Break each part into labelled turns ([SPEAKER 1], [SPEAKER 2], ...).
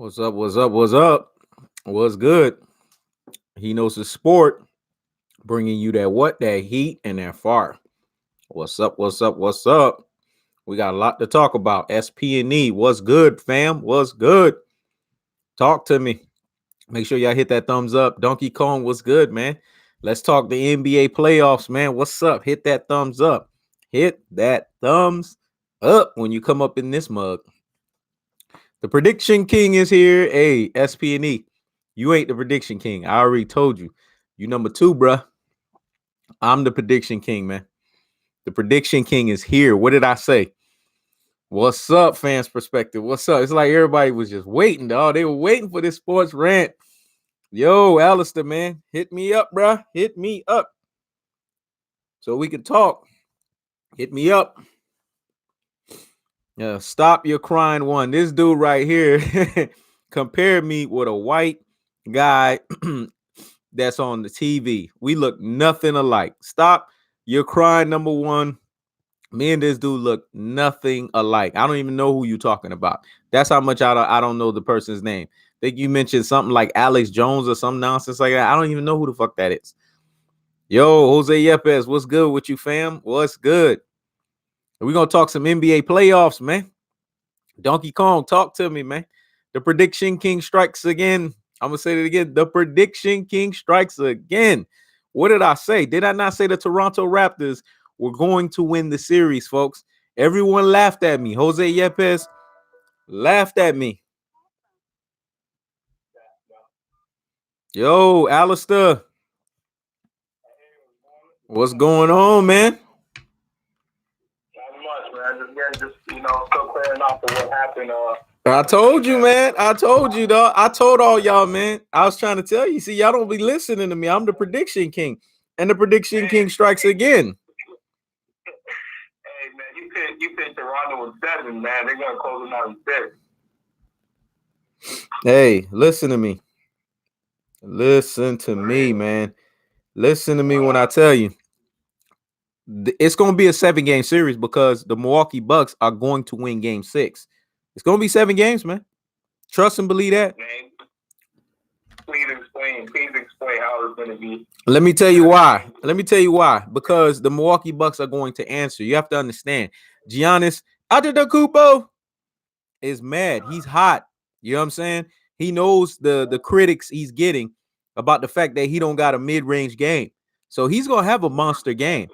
[SPEAKER 1] What's up? What's up? What's up? What's good? He knows the sport, bringing you that what? That heat and that fire. What's up? What's up? What's up? We got a lot to talk about. SP&E. What's good, fam? What's good? Talk to me. Make sure y'all hit that thumbs up. Donkey Kong, what's good, man? Let's talk the NBA playoffs, man. What's up? Hit that thumbs up. Hit that thumbs up when you come up in this mug. The prediction king is here. Hey, SP&E. You ain't the prediction king. I already told you. You number two, bruh. I'm the prediction king, man. The prediction king is here. What did I say? What's up, fans perspective? What's up? It's like everybody was just waiting, dog. They were waiting for this sports rant. Yo, Alistair, man. Hit me up, bruh. Hit me up. So we can talk. Hit me up. Yeah, stop your crying one. This dude right here compared me with a white guy that's on the TV. We look nothing alike. Stop your crying, number one. Me and this dude look nothing alike. I don't even know who you're talking about. That's how much I don't know the person's name. I think you mentioned something like Alex Jones or some nonsense like that. I don't even know who the fuck that is. Yo, Jose Yepes, what's good with you, fam? What's good? We're going to talk some NBA playoffs, man. Donkey Kong, talk to me, man. The prediction king strikes again. I'm going to say it again. The prediction king strikes again. What did I say? Did I not say the Toronto Raptors were going to win the series, folks? Everyone laughed at me. Jose Yepes laughed at me. Yo, Alistair. What's going on, man?
[SPEAKER 2] Not much, man. Just still clearing off of what happened.
[SPEAKER 1] I told you, man. I told you, dog. I told all y'all, man. I was trying to tell you. See, y'all don't be listening to me. I'm the prediction king, and the prediction king strikes again.
[SPEAKER 2] Hey, man, you picked Toronto with 7, man. They're gonna close them out in 6.
[SPEAKER 1] Hey, listen to me. Listen to me, man. Listen to me when I tell you. It's going to be a 7-game series because the Milwaukee Bucks are going to win game 6. It's going to be 7 games, man. Trust and believe that.
[SPEAKER 2] Man, please explain how it's going to be.
[SPEAKER 1] Let me tell you why. Because the Milwaukee Bucks are going to answer. You have to understand. Giannis Antetokounmpo is mad. He's hot. You know what I'm saying? He knows the critics he's getting about the fact that he don't got a mid-range game. So he's going to have a monster game.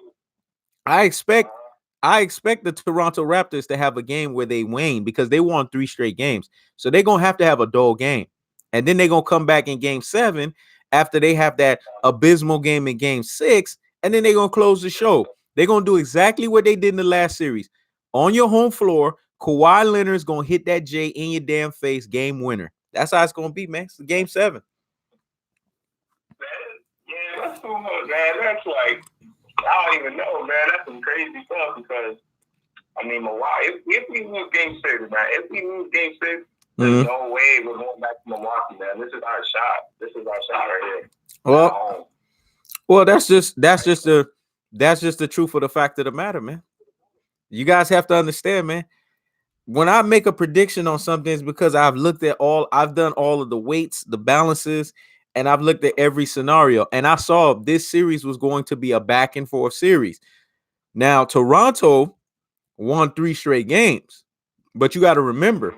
[SPEAKER 1] I expect the Toronto Raptors to have a game where they wane because they won 3 straight games. So they're going to have a dull game. And then they're going to come back in game 7 after they have that abysmal game in game 6. And then they're going to close the show. They're going to do exactly what they did in the last series. On your home floor, Kawhi Leonard's going to hit that J in your damn face, game winner. That's how it's going to be, man. It's game 7.
[SPEAKER 2] Yeah, that's too much, man. That's like, I don't even know, man. That's some crazy stuff because, I mean, Milwaukee, if we lose game 6, man, there's no way we're going back to Milwaukee, man. This is our shot. This is our shot right here.
[SPEAKER 1] Well, that's just the truth of the fact of the matter, man. You guys have to understand, man. When I make a prediction on something, it's because I've done all of the weights, the balances, and I've looked at every scenario. And I saw this series was going to be a back and forth series. Now, Toronto won 3 straight games. But you got to remember,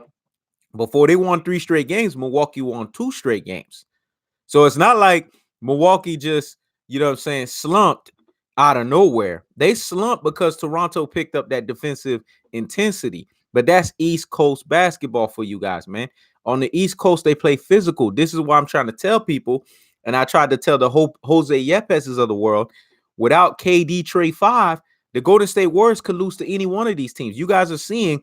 [SPEAKER 1] before they won 3 straight games, Milwaukee won 2 straight games. So it's not like Milwaukee just, slumped out of nowhere. They slumped because Toronto picked up that defensive intensity. But that's East Coast basketball for you guys, man. On the East Coast, they play physical. This is why I'm trying to tell people, and I tried to tell the Jose Yepeses of the world, without KD Trey 5, the Golden State Warriors could lose to any one of these teams. You guys are seeing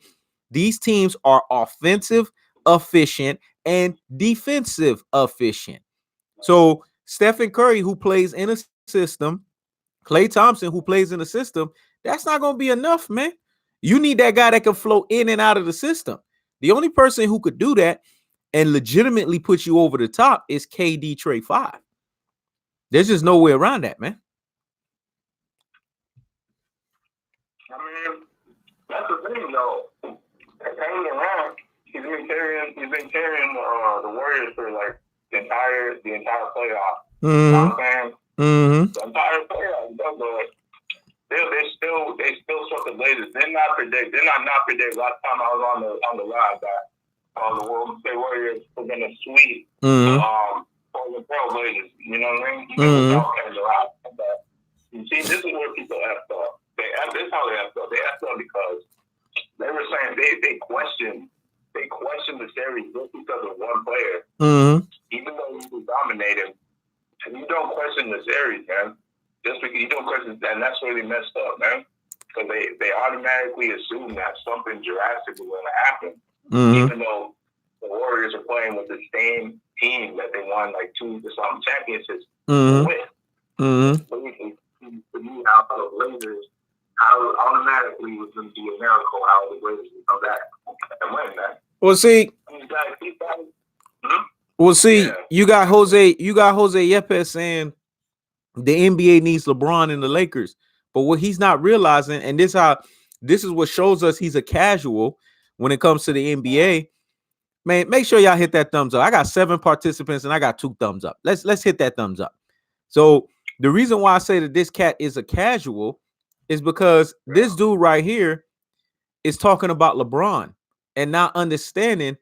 [SPEAKER 1] these teams are offensive, efficient, and defensive efficient. So Stephen Curry, who plays in a system, Klay Thompson, who plays in a system, that's not going to be enough, man. You need that guy that can flow in and out of the system. The only person who could do that and legitimately put you over the top is KD Trey 5. There's just no way around that, man.
[SPEAKER 2] I mean, that's the thing, though. Hanging around, he's been carrying the Warriors for like the entire playoff.
[SPEAKER 1] Mm-hmm.
[SPEAKER 2] You know what I'm saying?
[SPEAKER 1] Mm-hmm.
[SPEAKER 2] The entire playoff, but they still swept the Blazers. Did not predict. Last time I was on the live that the Golden State Warriors were gonna sweep the Blazers. You know what I mean? But you see, this is where people effed up. This is how they effed up. They effed up because they were saying they questioned the series just because of one player.
[SPEAKER 1] Mm-hmm.
[SPEAKER 2] Even though you dominated, and you don't question the series, man. Just because you don't question, and that's where they messed up, man. Because they automatically assume that something drastic is going to happen, even though the Warriors are playing with the same team that they won like 2 to something championships with. So you how the Blazers, how automatically was going to be a miracle how the Blazers would come back and win, man.
[SPEAKER 1] Well, see, you got Jose Yepes saying the NBA needs LeBron and the Lakers, but what he's not realizing, and this is what shows us he's a casual when it comes to the NBA. Man, make sure y'all hit that thumbs up. I got 7 participants and I got 2 thumbs up. Let's hit that thumbs up. So the reason why I say that this cat is a casual is because this dude right here is talking about LeBron and not understanding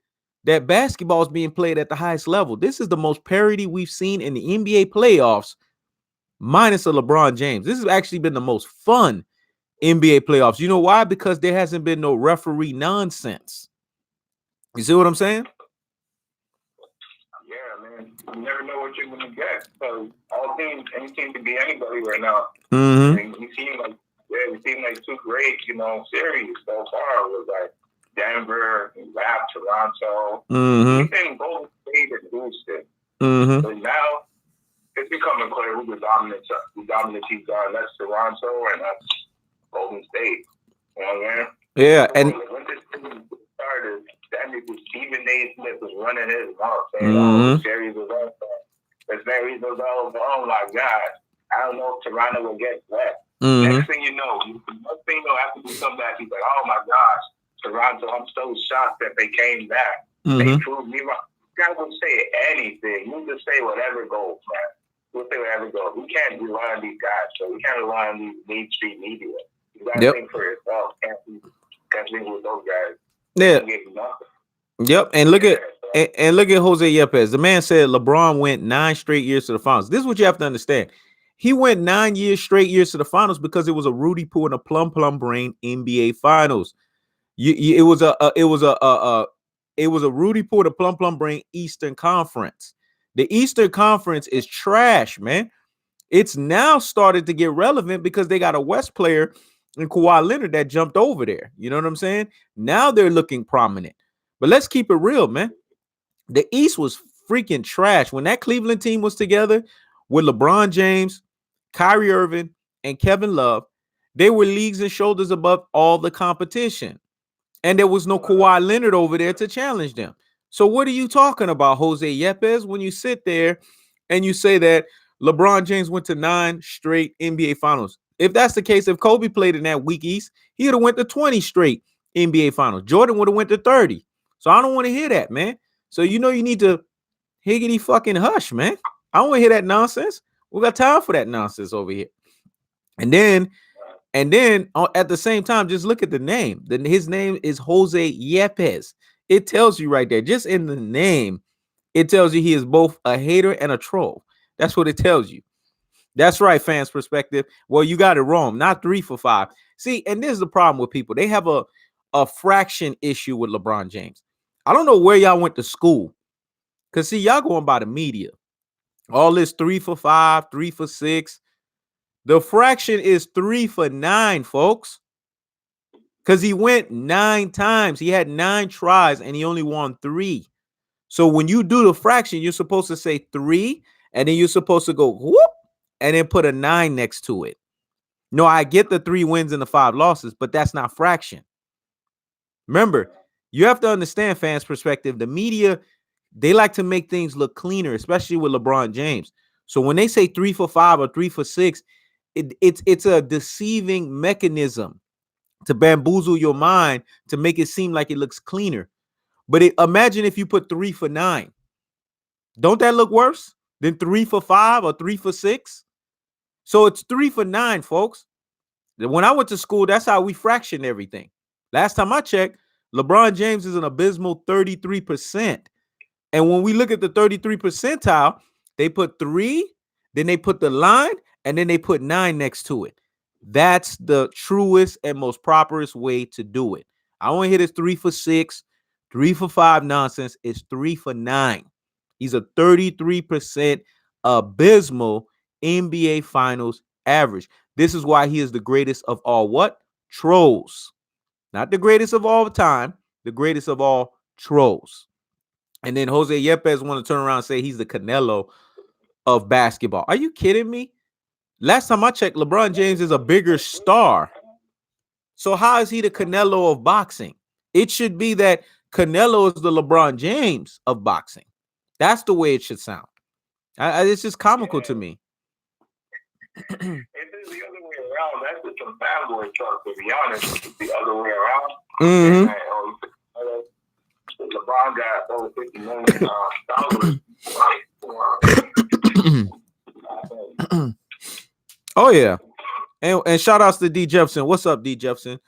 [SPEAKER 1] that basketball is being played at the highest level. This is the most parity we've seen in the NBA playoffs, minus a LeBron James. This has actually been the most fun NBA playoffs. You know why? Because there hasn't been no referee nonsense. You see what I'm saying?
[SPEAKER 2] Yeah, man. You never know what you're gonna get. So any team can be anybody right now. We seem like 2 great, series so far with like Denver, Toronto. We think Golden State and Houston. But now it's becoming clear who the dominant teams are. That's Toronto and that's Golden State. You know what I mean?
[SPEAKER 1] Yeah,
[SPEAKER 2] and when this team started, that nigga Stephen A. Smith was running his mouth saying, "Oh, series was over. The series was over. Oh my God, I don't know if Toronto will get swept." Next thing you know, after we come back, he's like, "Oh my gosh, Toronto, I'm so shocked that they came back. They proved me wrong." You guys don't say anything. You just say whatever goes, man. We'll say whatever goes. We can't rely on these guys, so we can't rely on these Main Street media. You gotta think for yourself. Can't think with those guys.
[SPEAKER 1] Yeah. Yep. And look at Jose Yepes. The man said LeBron went 9 straight years to the finals. This is what you have to understand. He went 9 straight years to the finals because it was a Rudy Poo and a plum brain NBA finals. It was a Rudy Poo and a plum brain Eastern Conference. The Eastern Conference is trash, man. It's now started to get relevant because they got a West player in Kawhi Leonard that jumped over there. You know what I'm saying? Now they're looking prominent. But let's keep it real, man. The East was freaking trash. When that Cleveland team was together with LeBron James, Kyrie Irving, and Kevin Love, they were leagues and shoulders above all the competition. And there was no Kawhi Leonard over there to challenge them. So what are you talking about, Jose Yepes, when you sit there and you say that LeBron James went to 9 straight NBA finals? If that's the case, if Kobe played in that weak East, he would have went to 20 straight NBA finals. Jordan would have went to 30. So I don't want to hear that, man. So you need to higgity fucking hush, man. I don't want to hear that nonsense. We got time for that nonsense over here. And then at the same time, just look at the name. His name is Jose Yepes. It tells you right there, just in the name, it tells you he is both a hater and a troll. That's what it tells you. That's right, fans' perspective. Well, you got it wrong. Not 3 for 5. See, and this is the problem with people. They have a fraction issue with LeBron James. I don't know where y'all went to school. Because, see, y'all going by the media. All this 3 for 5, 3 for 6. The fraction is 3 for 9, folks. Because he went 9 times. He had 9 tries, and he only won 3. So when you do the fraction, you're supposed to say 3, and then you're supposed to go whoop, and then put a 9 next to it. No, I get the 3 wins and the 5 losses, but that's not fraction. Remember, you have to understand, fans' perspective. The media, they like to make things look cleaner, especially with LeBron James. So when they say 3 for 5 or 3 for 6, it's a deceiving mechanism to bamboozle your mind to make it seem like it looks cleaner. But imagine if you put 3 for 9. Don't that look worse than 3 for 5 or 3 for 6? So it's 3 for 9, folks. When I went to school, that's how we fraction everything. Last time I checked, LeBron James is an abysmal 33%. And when we look at the 33 percentile, they put 3, then they put the line, and then they put 9 next to it. That's the truest and most properest way to do it. I don't hear this 3 for 6, 3 for 5 nonsense. It's 3 for 9. He's a 33% abysmal NBA Finals average. This is why he is the greatest of all what? Trolls. Not the greatest of all time, the greatest of all trolls. And then Jose Yepes want to turn around and say he's the Canelo of basketball. Are you kidding me? Last time I checked, LeBron James is a bigger star. So how is he the Canelo of boxing? It should be that Canelo is the LeBron James of boxing. That's the way it should sound. It's just comical to me.
[SPEAKER 2] If it's the other way around, that's just some fanboy talk, to be honest. It's the other way around.
[SPEAKER 1] Mm-hmm.
[SPEAKER 2] LeBron got over $50 million.
[SPEAKER 1] Oh, yeah. And shout outs to D. Jefferson. What's up, D. Jefferson?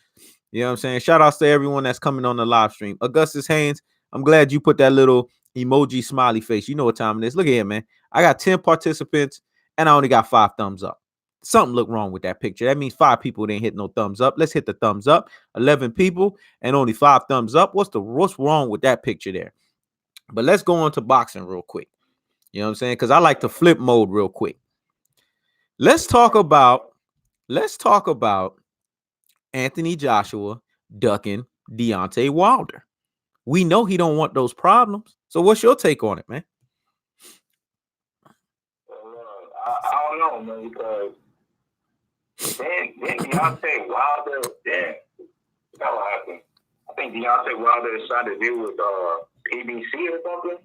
[SPEAKER 1] You know what I'm saying? Shout outs to everyone that's coming on the live stream. Augustus Haynes, I'm glad you put that little emoji smiley face. You know what time it is. Look at here, man. I got 10 participants and I only got 5 thumbs up. Something looked wrong with that picture. That means 5 people didn't hit no thumbs up. Let's hit the thumbs up. 11 people and only 5 thumbs up. What's wrong with that picture there? But let's go on to boxing real quick. You know what I'm saying? Because I like to flip mode real quick. Let's talk about Anthony Joshua ducking Deontay Wilder. We know he don't want those problems. So what's your take on it, man?
[SPEAKER 2] I don't know, man, because then Deontay Wilder, that happened. I think Deontay Wilder decided to deal with PBC or something.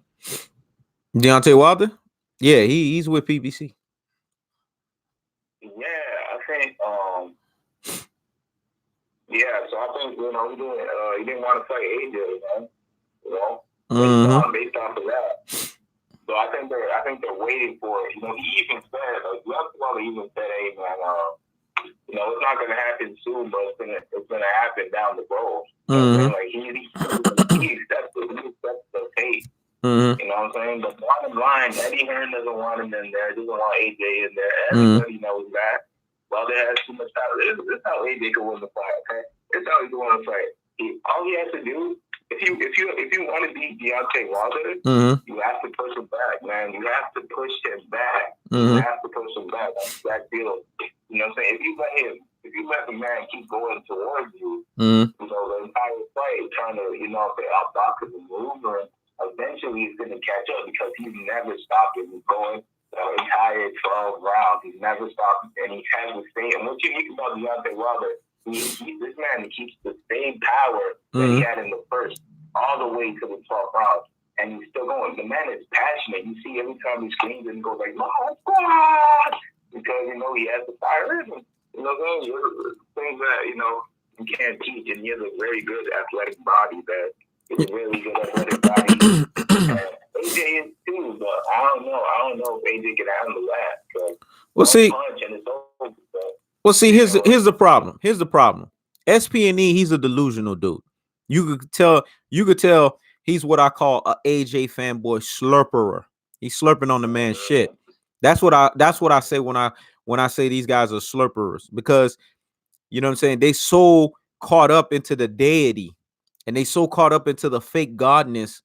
[SPEAKER 1] Deontay Wilder? Yeah, he's with PBC.
[SPEAKER 2] Yeah, I think so I think he didn't want to fight AJ, man. Based off of that. So I think they're waiting for it. He even said, hey man, it's not gonna happen soon, but it's gonna happen down the road.
[SPEAKER 1] Mm-hmm.
[SPEAKER 2] Like he accepts the fate.
[SPEAKER 1] Mm-hmm.
[SPEAKER 2] You know what I'm saying? But bottom line, Eddie Hearn doesn't want him in there. Doesn't want AJ in there. Everybody knows that. Well, they has too much talent. This is how AJ can win the fight. Okay, this is how he can win the fight. All he has to do, if you want to beat Deontay Wilder, you have to push him back, man. You have to push him back. You have to push him back. That's that deal. You know what I'm saying? If you let the man keep going towards you, the entire fight, trying to outbox him and maneuver him, eventually he's going to catch up because he's never stopped him. He's going the entire 12 rounds. He's never stopped, and he has to stay. And what's unique about Deontay Wilder? This man keeps the same power that he had in the first, all the way to the 12th round, and he's still going. The man is passionate. You see every time he screams and goes like, "My God!" Because he has the fire in him. Things that you can't teach, and he has a very good athletic body. That is a really good athletic body. AJ is too, but I don't know if AJ can handle that.
[SPEAKER 1] Well, see, here's the problem. SPNE, he's a delusional dude. You could tell he's what I call a AJ fanboy slurperer. He's slurping on the man's shit. That's what I say when I say these guys are slurperers, because you know what I'm saying, they so caught up into the deity and they so caught up into the fake godness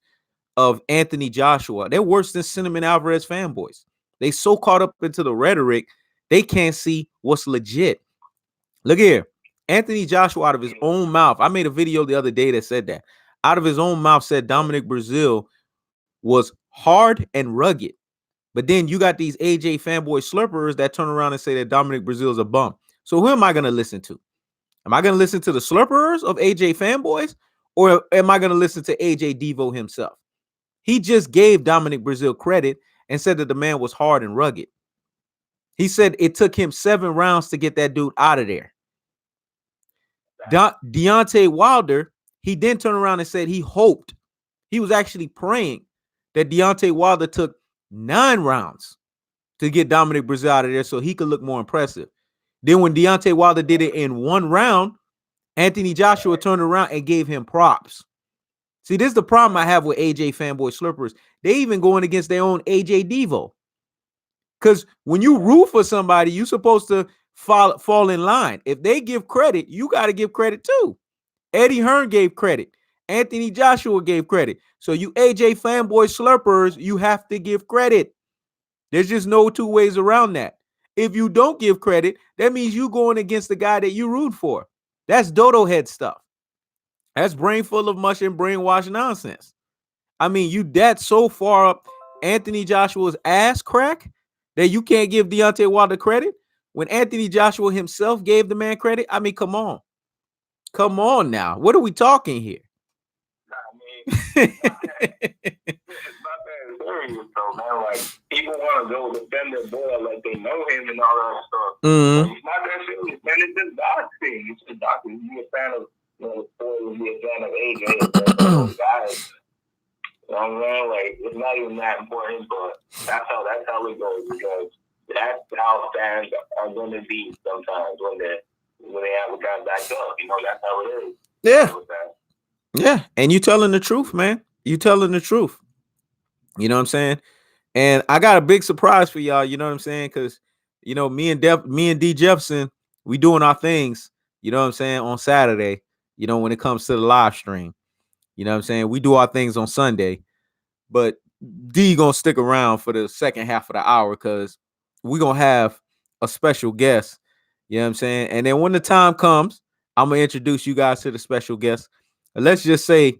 [SPEAKER 1] of Anthony Joshua. They're worse than Cinnamon Alvarez fanboys. They so caught up into the rhetoric, they can't see what's legit. Look here. Anthony Joshua, out of his own mouth, I made a video the other day that said that. Out of his own mouth said Dominic Brazil was hard and rugged. But then you got these AJ fanboy slurperers that turn around and say that Dominic Brazil is a bum. So who am I going to listen to? Am I going to listen to the slurperers of AJ fanboys, or am I going to listen to AJ Devo himself? He just gave Dominic Brazil credit and said that the man was hard and rugged. He said it took him 7 rounds to get that dude out of there. Deontay Wilder, he then turned around and said he hoped He was actually praying that Deontay Wilder took 9 rounds to get Dominic Breazeale out of there so he could look more impressive. Then when Deontay Wilder did it in 1 round, Anthony Joshua turned around and gave him props. See, this is the problem I have with AJ fanboy slurpers. They even going against their own AJ Devo. Because when you root for somebody, you're supposed to fall in line. If they give credit, you got to give credit too. Eddie Hearn gave credit. Anthony Joshua gave credit. So you AJ fanboy slurpers, you have to give credit. There's just no 2 ways around that. If you don't give credit, that means you going against the guy that you root for. That's dodo head stuff. That's brain full of mush and brainwash nonsense. I mean, you that so far up Anthony Joshua's ass crack that you can't give Deontay Wilder credit when Anthony Joshua himself gave the man credit. I mean, come on. Come on now. What are we talking here?
[SPEAKER 2] It's not that serious, though, man. Like, people want to go defend their boy like they know him and all that stuff.
[SPEAKER 1] Mm-hmm.
[SPEAKER 2] It's not that serious, man. It's just boxing. It's just boxing. You a fan of, sport, you a fan of AJ, those guys. You know what I'm saying? Like, it's not even that important, but that's how it goes, because that's how fans are going to be sometimes when they have a guy back up. That's how it is.
[SPEAKER 1] Yeah. Yeah, and you telling the truth, man. You telling the truth. You know what I'm saying? And I got a big surprise for y'all. You know what I'm saying? Because me and D Jefferson, we doing our things. You know what I'm saying? On Saturday. When it comes to the live stream. You know what I'm saying? We do our things on Sunday, but D gonna stick around for the second half of the hour because we gonna have a special guest. You know what I'm saying? And then when the time comes, I'm gonna introduce you guys to the special guest. Let's just say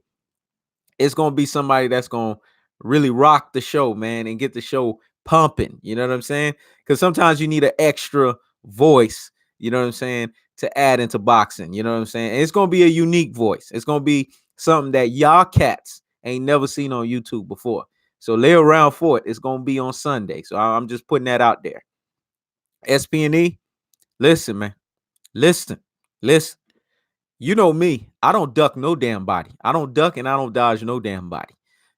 [SPEAKER 1] it's going to be somebody that's going to really rock the show, man, and get the show pumping. You know what I'm saying? Because sometimes you need an extra voice, you know what I'm saying, to add into boxing. You know what I'm saying? And it's going to be a unique voice. It's going to be something that y'all cats ain't never seen on YouTube before. So lay around for it. It's going to be on Sunday. So I'm just putting that out there. SP&E, listen, man. Listen. You know me, I don't duck no damn body. I don't duck and I don't dodge no damn body.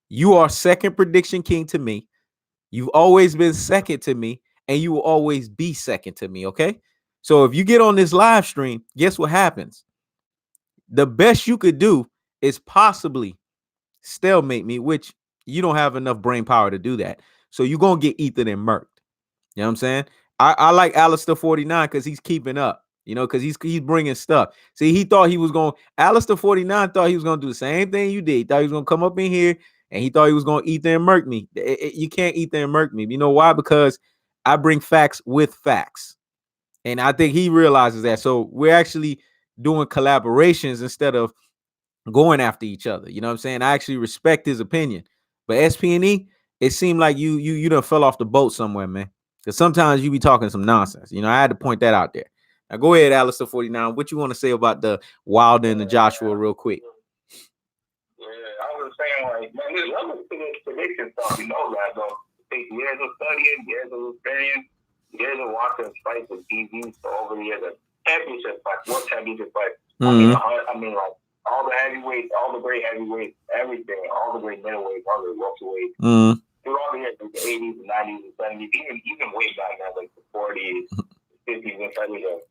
[SPEAKER 1] You are second prediction king to me. You've always been second to me, and you will always be second to me, okay? So if you get on this live stream, guess what happens? The best you could do is possibly stalemate me, which you don't have enough brain power to do that. So you're going to get ethered and murked. You know what I'm saying? I like Alistair 49 because he's keeping up. Because he's bringing stuff. See, he thought he was going. Alistair 49 thought he was going to do the same thing you did. He thought he was going to come up in here and he thought he was going to eat and murk me. You can't eat and murk me. You know why? Because I bring facts with facts, and I think he realizes that. So we're actually doing collaborations instead of going after each other. You know what I'm saying? I actually respect his opinion. But SP&E, it seemed like you done fell off the boat somewhere, man. Because sometimes you be talking some nonsense. I had to point that out there. Now go ahead, Alistair 49. What you want to say about the Wilder and the Joshua real quick?
[SPEAKER 2] Yeah, I was saying, like, man, there's levels to this prediction stuff, that, though. It takes years of studying, years of experience, years of watching fights with TV, so over the years of championship fights, what championship fights?
[SPEAKER 1] Mm-hmm.
[SPEAKER 2] I mean, like, all the heavyweights, all the great heavyweights, everything, all the great middleweights, all the welterweights, through all the years, like the 80s, the 90s, the 70s, even way back now, like the 40s, 50s, and 70s,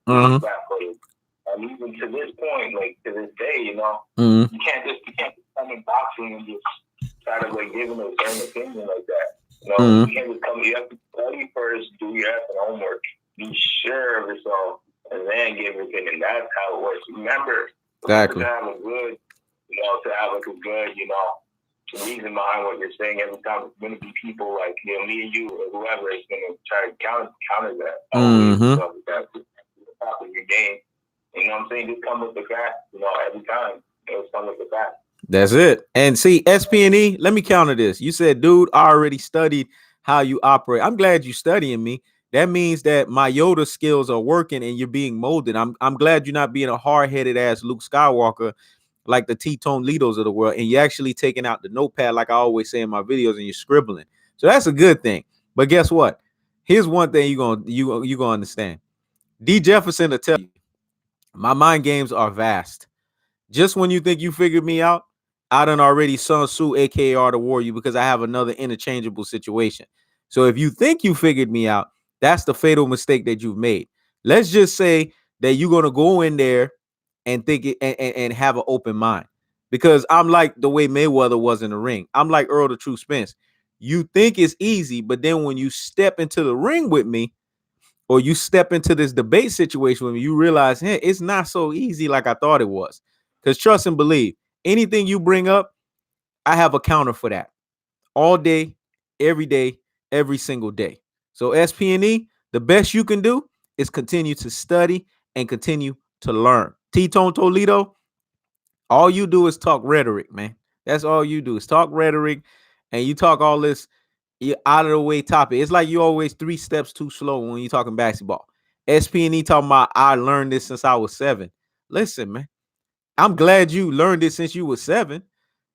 [SPEAKER 2] and even to this point, like to this day, you can't just come in boxing and just try to like give them a certain opinion like that. You can't just come. You have to study first, do your homework, be sure of yourself, and then give your opinion. That's how it works. Remember,
[SPEAKER 1] exactly.
[SPEAKER 2] To have a good, to have like a good, reason behind what you're saying. Every time it's going to be people like me and you or whoever is going to try to counter that. That's the top of your game. You know what I'm saying? Just come with the facts. Every time just come with the facts.
[SPEAKER 1] That's it. And see, SP&E, let me counter this. You said, dude, I already studied how you operate. I'm glad you're studying me. That means that my Yoda skills are working and you're being molded. I'm glad you're not being a hard-headed ass Luke Skywalker like the T-Tone Litos of the world, and you're actually taking out the notepad like I always say in my videos and you're scribbling. So that's a good thing. But guess what? Here's one thing you're gonna understand. D Jefferson will tell you, my mind games are vast. Just when you think you figured me out, I done already Sun Tzu, aka Art of War, you because I have another interchangeable situation. So if you think you figured me out, that's the fatal mistake that you've made. Let's just say that you're gonna go in there and think it and have an open mind. Because I'm like the way Mayweather was in the ring. I'm like Earl the True Spence. You think it's easy, but then when you step into the ring with me, or you step into this debate situation with me, you realize, hey, it's not so easy like I thought it was. Because trust and believe, anything you bring up, I have a counter for that all day, every single day. So SPNE, the best you can do is continue to study and continue to learn. T-Tone Toledo, all you do is talk rhetoric, man. That's all you do is talk rhetoric, and you talk all this out of the way topic. It's like you always 3 steps too slow when you're talking basketball. SPNE talking about I learned this since I was 7. Listen, man, I'm glad you learned it since you were 7.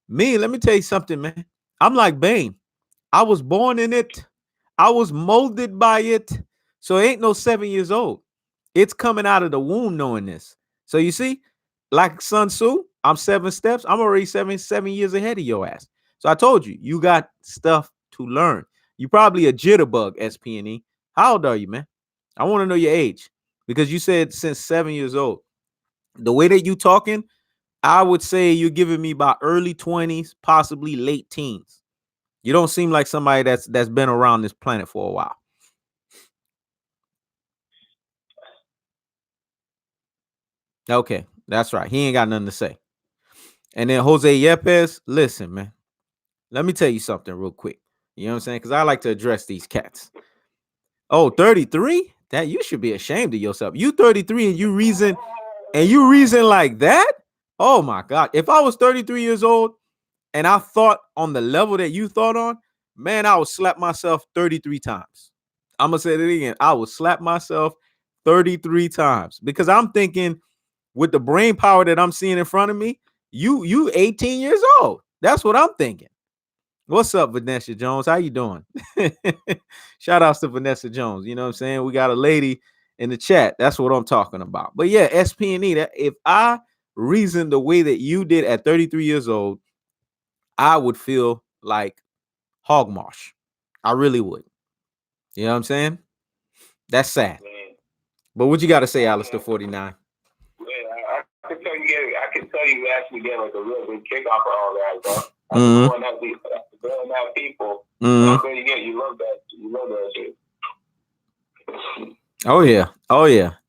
[SPEAKER 1] Me, let me tell you something, man. I'm like Bane. I was born in it. I was molded by it. So it ain't no 7 years old. It's coming out of the womb knowing this. So you see, like Sun Tzu, I'm 7 steps. I'm already 7 years ahead of your ass. So I told you, you got stuff to learn. You probably a jitterbug, SPNE. How old are you, man? I want to know your age because you said since 7 years old. The way that you talking, I would say you're giving me about early 20s, possibly late teens. You don't seem like somebody that's been around this planet for a while. Okay, that's right. He ain't got nothing to say. And then Jose Yepes, listen, man. Let me tell you something real quick. You know what I'm saying? Because I like to address these cats. Oh, 33? That you should be ashamed of yourself. You 33 and you reason like that? Oh my God. If I was 33 years old and I thought on the level that you thought on, man, I would slap myself 33 times. I'm gonna say it again. I would slap myself 33 times because I'm thinking with the brain power that I'm seeing in front of me, you 18 years old. That's what I'm thinking. What's up, Vanessa Jones? How you doing? Shout outs to Vanessa Jones. You know what I'm saying? We got a lady in the chat. That's what I'm talking about. But yeah, SPNE, that if I reasoned the way that you did at 33 years old, I would feel like hogmosh. I really would. You know what I'm saying? That's sad. But what you got to say, Alistair 49?
[SPEAKER 2] Yeah, I can tell you actually get like a real big kick off of all that, bro. Going at people. You love that. You love that shit.
[SPEAKER 1] Oh yeah.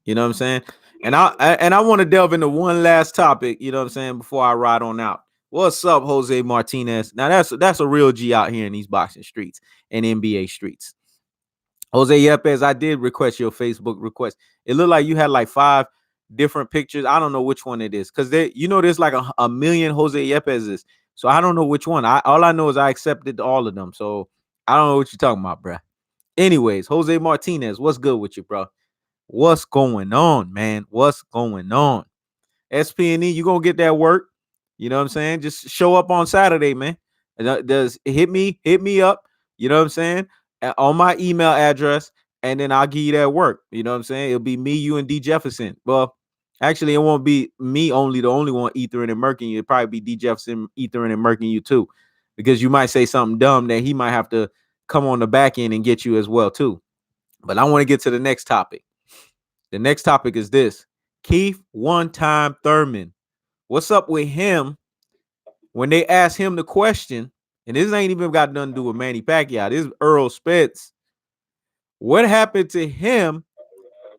[SPEAKER 1] You know what I'm saying? And I want to delve into one last topic, you know what I'm saying, before I ride on out. What's up, Jose Martinez? Now that's a real G out here in these boxing streets and NBA streets. Jose Yepes, I did request your Facebook request. It looked like you had like 5 different pictures. I don't know which one it is because there's like a million Jose Yepeses. So I don't know which one. All I know is I accepted all of them. So I don't know what you're talking about, bro. Anyways, Jose Martinez, what's good with you, bro? What's going on, man? What's going on? SPNE, you gonna get that work? You know what I'm saying? Just show up on Saturday, man. Does hit me up? You know what I'm saying? On my email address, and then I'll give you that work. You know what I'm saying? It'll be me, you, and D Jefferson. Well, actually, it won't be me only, the only one ethering and murking you. It'll probably be D Jefferson ethering and murking you too, because you might say something dumb that he might have to come on the back end and get you as well too. But I want to get to the next topic. The next topic is this: Keith one-time Thurman. What's up with him when they ask him the question? And this ain't even got nothing to do with Manny Pacquiao. This is Earl Spence. What happened to him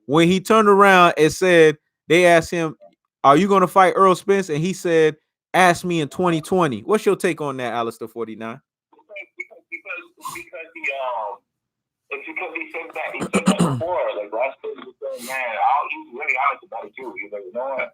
[SPEAKER 1] when he turned around and said, they asked him, are you going to fight Earl Spence? And he said, ask me in 2020. What's your take on that, Alistair 49?
[SPEAKER 2] Because he said that. He said that before. Like last time he said, man, he's really honest about it too. He's like, you know what?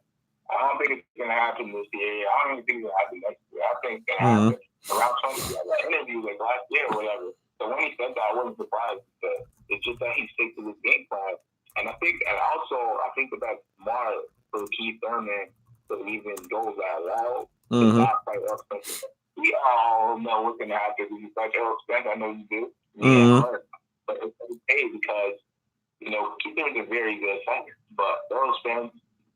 [SPEAKER 2] I don't think it's gonna happen this year. I don't even think it's gonna happen next year. I think it's gonna happen around 20. I got interviews like last year or whatever. So when he said that, I wasn't surprised because it's just that he sticks to his game plan. And I think that that's smart for Keith Thurman to even go that route to not fight Earl Spence. We all know what's gonna happen when you fight Earl Spence. I know you do. But it's okay because, Keith Thurman's a very good fighter. But Earl Spence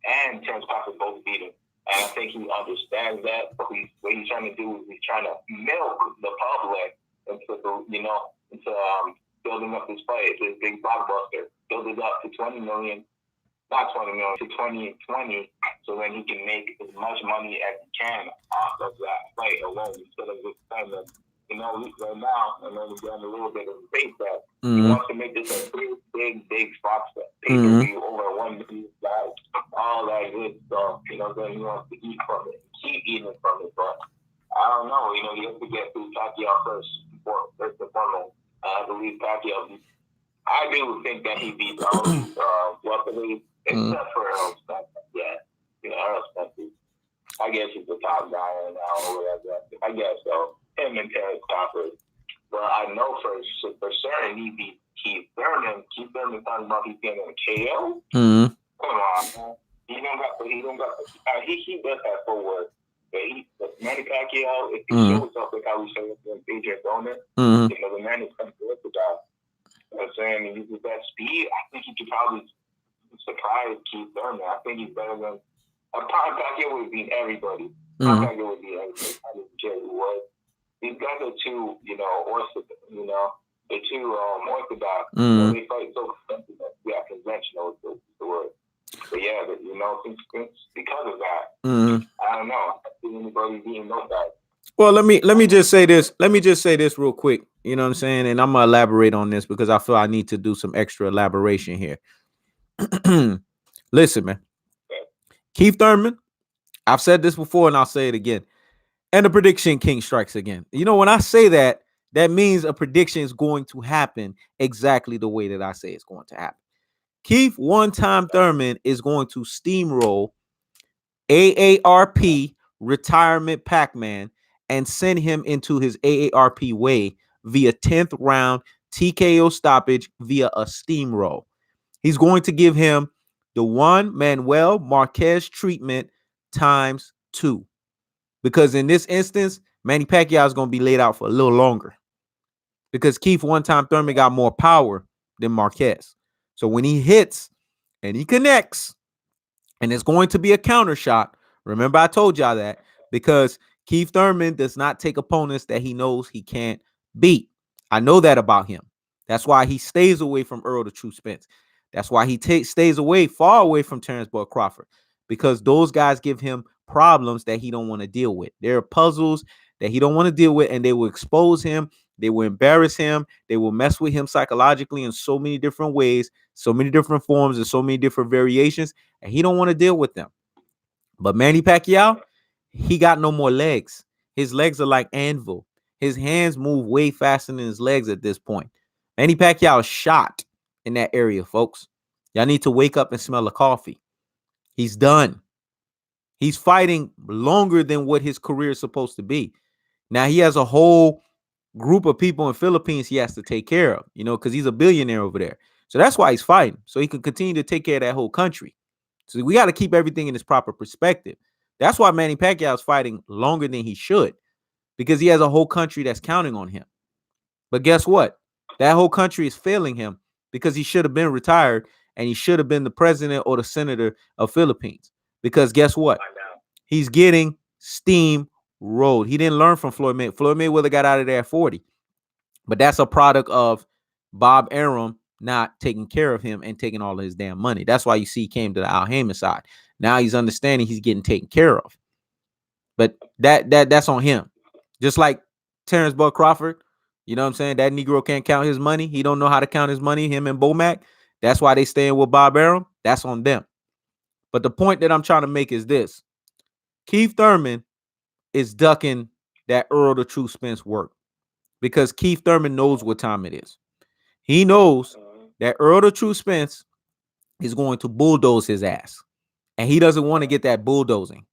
[SPEAKER 2] and Terrence Crawford both beat him. And I think he understands that. But what he's trying to do is he's trying to milk the public into building up this fight, this big blockbuster, build it up to 20 million, not 20 million, to 20 and 20, so then he can make as much money as he can off of that fight alone instead of just spending, right now, and then we're getting a little bit of a base bet. He wants to make this a big spot set. Pay-per-view over 1 million guys, all that good stuff. Then he wants to eat from it, keep eating from it. But I don't know. You have to get through Pacquiao first and foremost. I believe Pacquiao. I do think that he beat luckily, except for Earl Spencer. Yeah, Earl Spencer. I guess he's the top guy right now, or whatever. I guess so. Him and Terrence Crawford. But I know for certain he beat Keith Thurman. Keith Thurman talking about he's getting a KO. Come on, man. He does have forward. But Manny Pacquiao, if he shows up like how we say with Adrian Broner, the man is coming to the guy. You know what I'm saying? He uses that speed. I think he could probably surprise Keith Thurman. I think he's better than Pacquiao would beat everybody. Pacquiao would beat everybody. I don't care who was. These guys are too, orthodox. They're too orthodox. They fight so conventional is the word. But yeah, because of that, I don't know. I don't see anybody being no guy.
[SPEAKER 1] Well, let me just say this. Let me just say this real quick. You know what I'm saying? And I'm gonna elaborate on this because I feel I need to do some extra elaboration here. Listen, man. Keith Thurman, I've said this before and I'll say it again. And the prediction king strikes again. When I say that, that means a prediction is going to happen exactly the way that I say it's going to happen. Keith one-time Thurman is going to steamroll AARP retirement Pac-Man and send him into his AARP way via 10th round TKO stoppage via a steamroll. He's going to give him the Juan Manuel Marquez treatment times 2. Because in this instance, Manny Pacquiao is going to be laid out for a little longer. Because Keith one-time Thurman got more power than Marquez. So when he hits and he connects, and it's going to be a counter shot. Remember, I told y'all that because Keith Thurman does not take opponents that he knows he can't beat. I know that about him. That's why he stays away from Earl the True Spence. That's why he stays far away from Terrence Bud Crawford, because those guys give him problems that he don't want to deal with. There are puzzles that he don't want to deal with, and they will expose him. They will embarrass him. They will mess with him psychologically in so many different ways, so many different forms, and so many different variations, and he don't want to deal with them. But Manny Pacquiao, he got no more legs. His legs are like anvil. His hands move way faster than his legs at this point. Manny Pacquiao is shot in that area, folks. Y'all need to wake up and smell the coffee. He's done. He's fighting longer than what his career is supposed to be. Now, he has a whole group of people in Philippines he has to take care of, because he's a billionaire over there. So that's why he's fighting, so he can continue to take care of that whole country. So we got to keep everything in its proper perspective. That's why Manny Pacquiao is fighting longer than he should, because he has a whole country that's counting on him. But guess what? That whole country is failing him because he should have been retired and he should have been the president or the senator of Philippines. Because guess what? He's getting steam rolled. He didn't learn from Floyd Mayweather. Floyd Mayweather got out of there at 40. But that's a product of Bob Arum not taking care of him and taking all of his damn money. That's why you see he came to the Al Haymon side. Now he's understanding he's getting taken care of. But that's on him. Just like Terrence Bud Crawford, you know what I'm saying? That Negro can't count his money. He don't know how to count his money, him and Bomac. That's why they staying with Bob Arum. That's on them. But the point that I'm trying to make is this. Keith Thurman is ducking that Earl the True Spence work because Keith Thurman knows what time it is. He knows that Earl the True Spence is going to bulldoze his ass, and he doesn't want to get that bulldozing.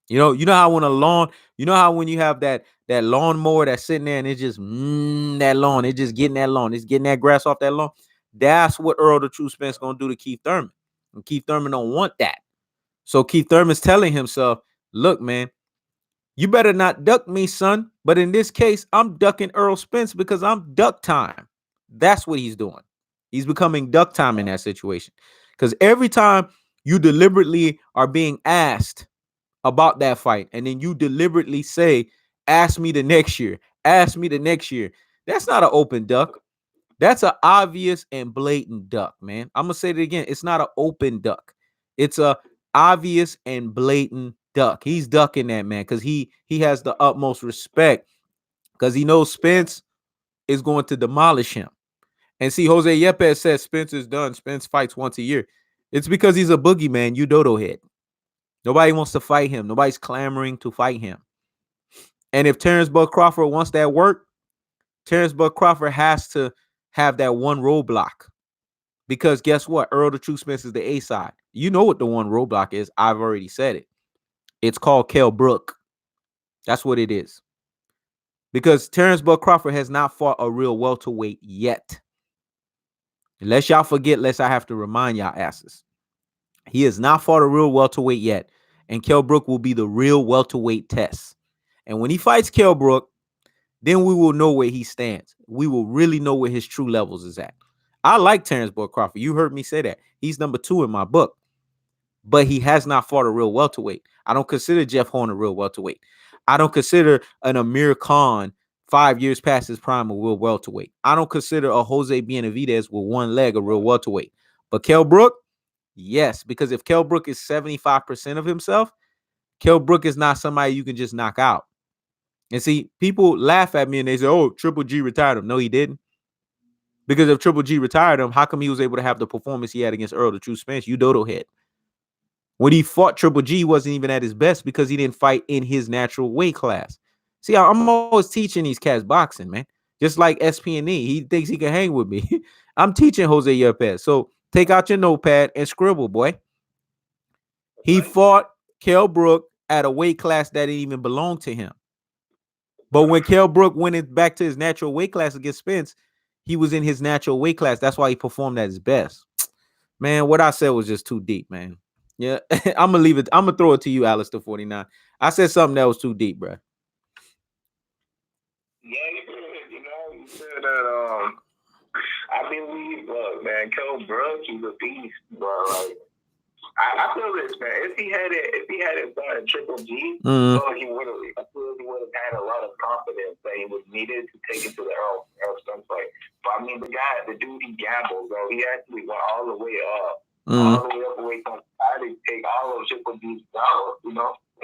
[SPEAKER 1] You know how when a lawn, when you have that lawnmower that's sitting there and it's just that lawn, it's just getting that lawn, it's getting that grass off that lawn. That's what Earl the True Spence gonna do to Keith Thurman, and Keith Thurman don't want that. So Keith Thurman's telling himself, look, man, you better not duck me, son. But in this case, I'm ducking Earl Spence because I'm duck time. That's what he's doing. He's becoming duck time in that situation. Because every time you deliberately are being asked about that fight, and then you deliberately say, ask me the next year, ask me the next year. That's not an open duck. That's an obvious and blatant duck, man. I'm gonna say it again. It's not an open duck. It's a obvious and blatant duck. He's ducking that, man, because he has the utmost respect, because he knows Spence is going to demolish him. And see, Jose Yepes says Spence is done. Spence fights once a year. It's because he's a boogeyman, you dodo head. Nobody wants to fight him. Nobody's clamoring to fight him. And if Terrence Bud Crawford wants that work, Terrence Bud Crawford has to have that one roadblock. Because guess what? Earl the True Spence is the A side. You know what the one roadblock is. I've already said it. It's called Kell Brook. That's what it is. Because Terrence Bud Crawford has not fought a real welterweight yet. Unless y'all forget, lest I have to remind y'all asses. He has not fought a real welterweight yet. And Kell Brook will be the real welterweight test. And when he fights Kell Brook, then we will know where he stands. We will really know where his true levels is at. I like Terrence Bud Crawford. You heard me say that. He's number 2 in my book. But he has not fought a real welterweight. I don't consider Jeff Horn a real welterweight. I don't consider an Amir Khan 5 years past his prime a real welterweight. I don't consider a Jose Benavidez with one leg a real welterweight. But Kell Brook, yes, because if Kell Brook is 75% of himself, Kell Brook is not somebody you can just knock out. And see, people laugh at me and they say, oh, Triple G retired him. No, he didn't. Because if Triple G retired him, how come he was able to have the performance he had against Earl the True Spence? You dodo head. When he fought Triple G, he wasn't even at his best because he didn't fight in his natural weight class. See, I'm always teaching these cats boxing, man. Just like SPNE. He thinks he can hang with me. I'm teaching Jose Yepes. So take out your notepad and scribble, boy. He fought Kell Brook at a weight class that didn't even belong to him. But when Kell Brook went back to his natural weight class against Spence, he was in his natural weight class. That's why he performed at his best. Man, what I said was just too deep, man. Yeah, I'm gonna leave it. I'm gonna throw it to you, Alistair 49. I said something that was too deep, bro.
[SPEAKER 2] Yeah, you said that. I believe, look, man, Kell Brook, he's a beast, bro. Like, I feel this, man. If he had it done at Triple G, so he would have. I feel he would have had a lot of confidence that he was needed to take it to the Earl Spence fight. But I mean, the dude, he gambled, bro. He actually went all the way up. All the way up away from I didn't take all of Triple G's down,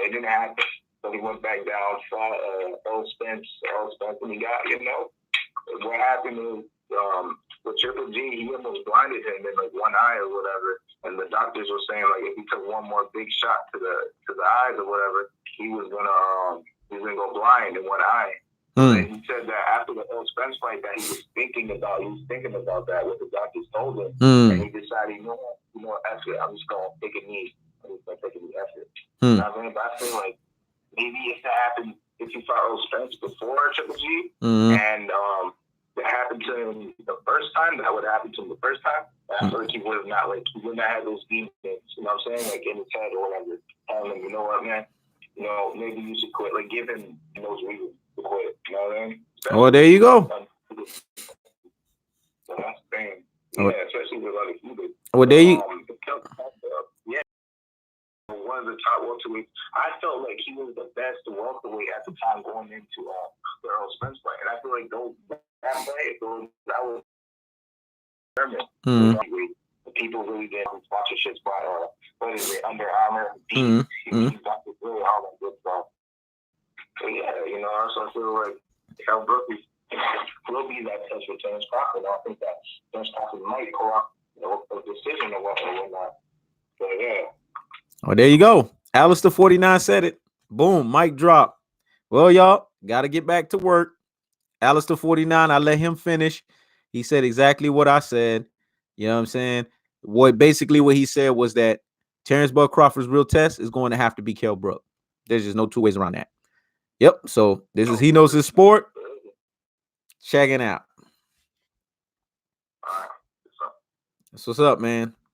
[SPEAKER 2] it didn't happen. So he went back down, fought Earl Spence, and he got, what happened is with Triple G, he almost blinded him in like one eye or whatever, and the doctors were saying like if he took one more big shot to the eyes or whatever, he was gonna go blind in one eye. And he said that after the Earl Spence fight that he was thinking about that, what the doctors told him, and he decided, you know what, F it, I'm just gonna take a knee. I'm just gonna take a knee, F it. You know what I mean? But I feel like maybe if that happened, if he fought Earl Spence before Triple G, and that happened to him the first time, that would happen to him the first time, I feel like he would have he wouldn't have had those demons, you know what I'm saying? Like in his head or whatever, telling him, you know what, man, maybe you should quit. Like give him those reasons to quit, you know what I mean?
[SPEAKER 1] Oh, there you go.
[SPEAKER 2] So that's the thing. Yeah, especially with other people.
[SPEAKER 1] Well, there you
[SPEAKER 2] yeah. One of the top welterweights. I felt like he was the best welterweight at the time going into the Earl Spence fight. And I feel like that was Thurman. People really get sponsorships by what is it, Under Armour, He's got this really all that good stuff. So yeah, so I feel like Kell Brook will be that test for Terrence Crawford. I think that Terrence Crawford might pull off a decision or whatnot. So yeah.
[SPEAKER 1] Oh, there you go. Alistair 49 said it. Boom, mic drop. Well, y'all, got to get back to work. Alistair 49, I let him finish. He said exactly what I said. You know what I'm saying? Basically what he said was that Terrence Bud Crawford's real test is going to have to be Kell Brook. There's just no two ways around that. Yep. So this is He Knows His Sport. Checking out. That's what's up, man.